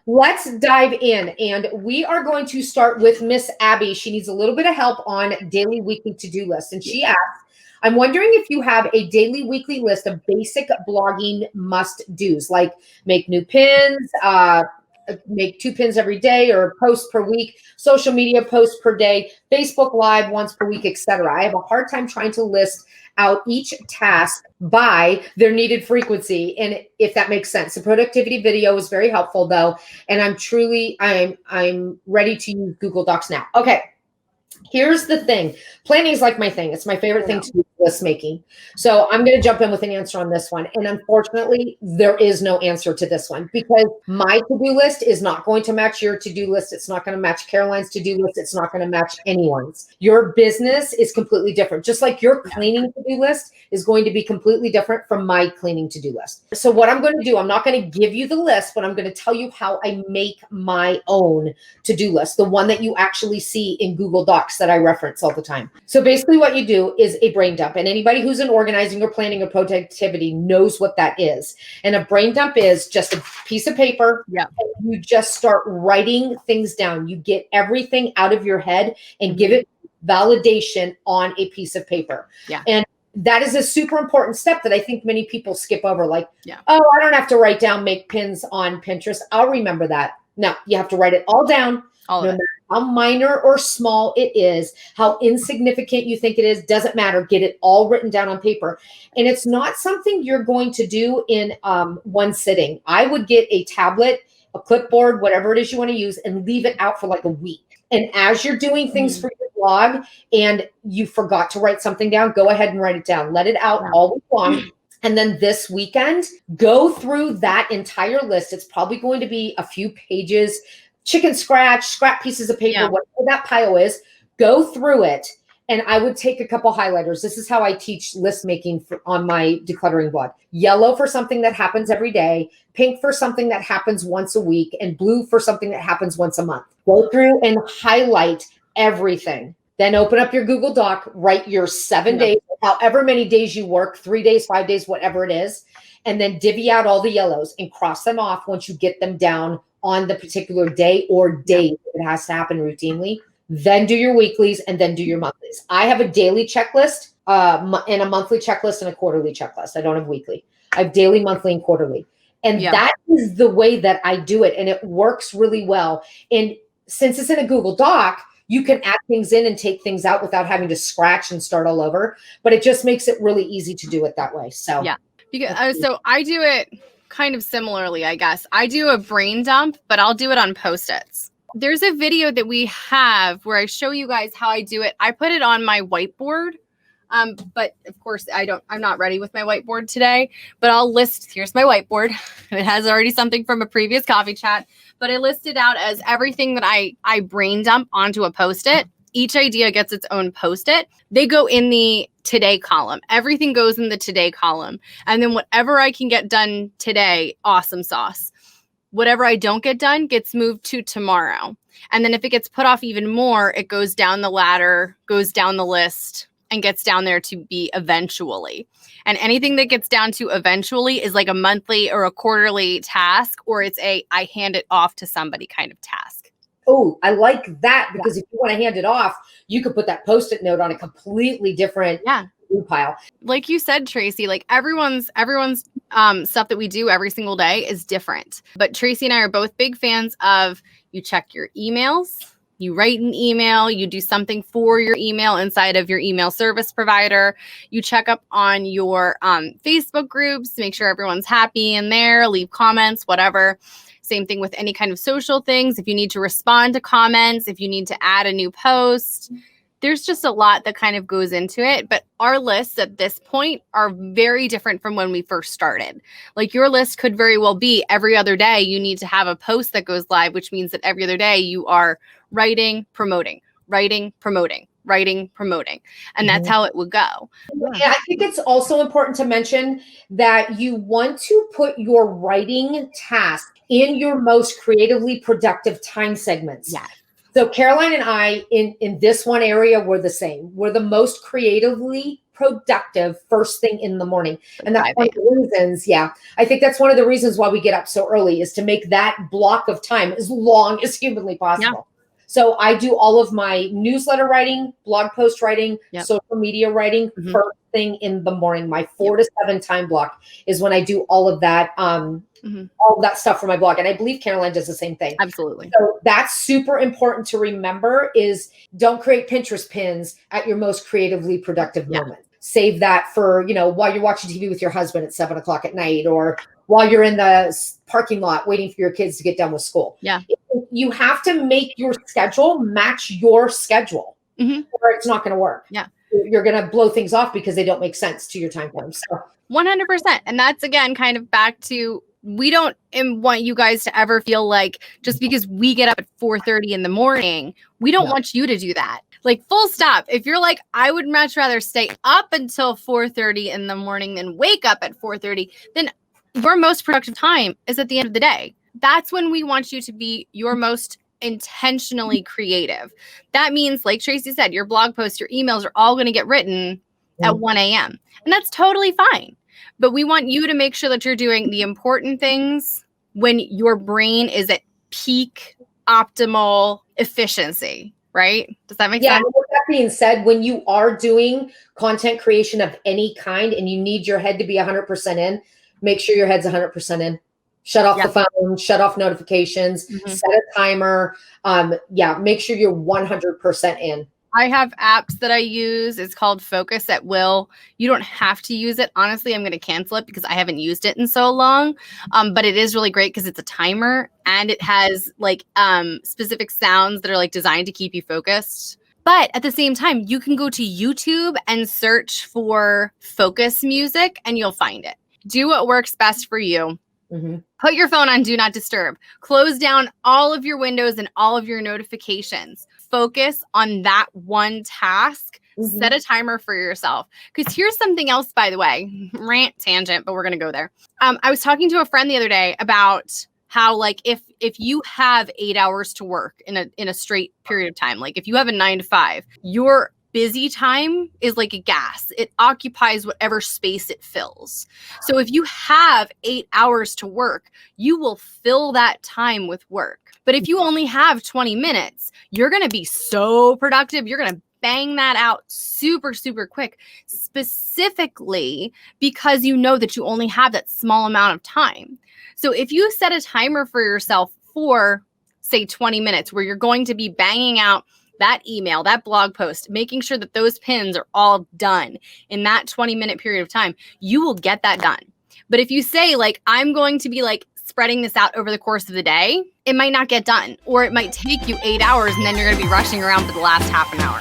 Let's dive in, and we are going to start with Miss Abby. She needs a little bit of help on daily, weekly to-do list, and she asked, I'm wondering if you have a daily, weekly list of basic blogging must-dos, like make new pins, make 2 pins every day or post per week, social media posts per day, Facebook Live once per week, etc. I have a hard time trying to list out each task by their needed frequency, and if that makes sense. The productivity video is very helpful though, and I'm ready to use Google Docs now. Okay. Here's the thing. Planning is like my thing. It's my favorite thing to do, list making. So I'm going to jump in with an answer on this one. And unfortunately, there is no answer to this one because my to-do list is not going to match your to-do list. It's not going to match Caroline's to-do list. It's not going to match anyone's. Your business is completely different. Just like your cleaning to-do list is going to be completely different from my cleaning to-do list. So what I'm going to do, I'm not going to give you the list, but I'm going to tell you how I make my own to-do list, the one that you actually see in Google Docs that I reference all the time. So basically what you do is a brain dump, and anybody who's in organizing or planning or productivity knows what that is. And a brain dump is just a piece of paper. Yeah. And you just start writing things down. You get everything out of your head and give it validation on a piece of paper. Yeah. And that is a super important step that I think many people skip over. Like, oh, I don't have to write down make pins on Pinterest. I'll remember that. No, you have to write it all down. No matter how minor or small it is, how insignificant you think it is, doesn't matter. Get it all written down on paper. And it's not something you're going to do in one sitting. I would get a tablet, a clipboard, whatever it is you want to use, and leave it out for like a week. And as you're doing things for your blog and you forgot to write something down, go ahead and write it down. Let it out all week long. And then this weekend, go through that entire list. It's probably going to be a few pages, chicken scrap pieces of paper, whatever that pile is, go through it. And I would take a couple highlighters. This is how I teach list making on my decluttering blog. Yellow for something that happens every day, pink for something that happens once a week, and blue for something that happens once a month. Go through and highlight everything. Then open up your Google Doc, write your 7 days, however many days you work, 3 days, 5 days, whatever it is, and then divvy out all the yellows and cross them off once you get them down on the particular day or days it has to happen routinely. Then do your weeklies and then do your monthlies. I have a daily checklist and a monthly checklist and a quarterly checklist. I don't have weekly. I have daily, monthly, and quarterly. And that is the way that I do it. And it works really well. And since it's in a Google Doc, you can add things in and take things out without having to scratch and start all over. But it just makes it really easy to do it that way. So because so I do it kind of similarly, I guess. I do a brain dump, but I'll do it on Post-its. There's a video that we have where I show you guys how I do it. I put it on my whiteboard. But of course I'm not ready with my whiteboard today, but I'll list, here's my whiteboard. It has already something from a previous coffee chat, but I list it out as everything that I brain dump onto a Post-it. Each idea gets its own Post-it. They go in the today column. Everything goes in the today column. And then whatever I can get done today, awesome sauce. Whatever I don't get done gets moved to tomorrow. And then if it gets put off even more, it goes down the ladder, goes down the list, and gets down there to be eventually. And anything that gets down to eventually is like a monthly or a quarterly task, or it's a I hand it off to somebody kind of task. Oh, I like that, because if you want to hand it off, you could put that Post-it note on a completely different pile. Like you said, Tracy, like everyone's stuff that we do every single day is different. But Tracy and I are both big fans of you check your emails, you write an email, you do something for your email inside of your email service provider. You check up on your Facebook groups, make sure everyone's happy in there, leave comments, whatever. Same thing with any kind of social things. If you need to respond to comments, if you need to add a new post, there's just a lot that kind of goes into it. But our lists at this point are very different from when we first started. Like your list could very well be every other day you need to have a post that goes live, which means that every other day you are writing, promoting, writing, promoting. And that's how it would go. And I think it's also important to mention that you want to put your writing task in your most creatively productive time segments. Yeah. So Caroline and I in this one area, we're the same. We're the most creatively productive first thing in the morning. And that's one of the reasons, I think that's one of the reasons why we get up so early, is to make that block of time as long as humanly possible. So I do all of my newsletter writing, blog post writing, social media writing first thing in the morning. My 4 to 7 time block is when I do all of that, all of that stuff for my blog. And I believe Caroline does the same thing. Absolutely. So that's super important to remember, is don't create Pinterest pins at your most creatively productive moment. Save that for, while you're watching TV with your husband at 7 o'clock at night, or while you're in the parking lot waiting for your kids to get done with school. You have to make your schedule match your schedule, or it's not going to work. You're going to blow things off because they don't make sense to your time frame. So 100%. And that's, again, kind of back to, we don't want you guys to ever feel like just because we get up at 4:30 in the morning, we don't want you to do that. Like, full stop. If you're like, I would much rather stay up until 4:30 in the morning than wake up at 4:30, then your most productive time is at the end of the day. That's when we want you to be your most intentionally creative. That means, like Tracy said, your blog posts, your emails are all going to get written at 1 a.m. And that's totally fine. But we want you to make sure that you're doing the important things when your brain is at peak optimal efficiency, right? Does that make sense? With that being said, when you are doing content creation of any kind and you need your head to be 100% in, make sure your head's 100% in. Shut off the phone, shut off notifications, set a timer. Make sure you're 100% in. I have apps that I use. It's called Focus at Will. You don't have to use it. Honestly, I'm going to cancel it because I haven't used it in so long. But it is really great because it's a timer and it has like specific sounds that are like designed to keep you focused. But at the same time, you can go to YouTube and search for focus music and you'll find it. Do what works best for you. Put your phone on Do Not Disturb. Close down all of your windows and all of your notifications. Focus on that one task. Set a timer for yourself. Because here's something else, by the way, rant tangent, but we're going to go there. I was talking to a friend the other day about how, like, if you have 8 hours to work in a straight period of time, like if you have a 9 to 5, your busy time is like a gas. It occupies whatever space it fills. So if you have 8 hours to work, you will fill that time with work. But if you only have 20 minutes, you're going to be so productive. You're going to bang that out super, super quick, specifically because you know that you only have that small amount of time. So if you set a timer for yourself for, say, 20 minutes, where you're going to be banging out that email, that blog post, making sure that those pins are all done in that 20-minute period of time, you will get that done. But if you say, like, I'm going to be like spreading this out over the course of the day, it might not get done, or it might take you 8 hours and then you're going to be rushing around for the last half an hour.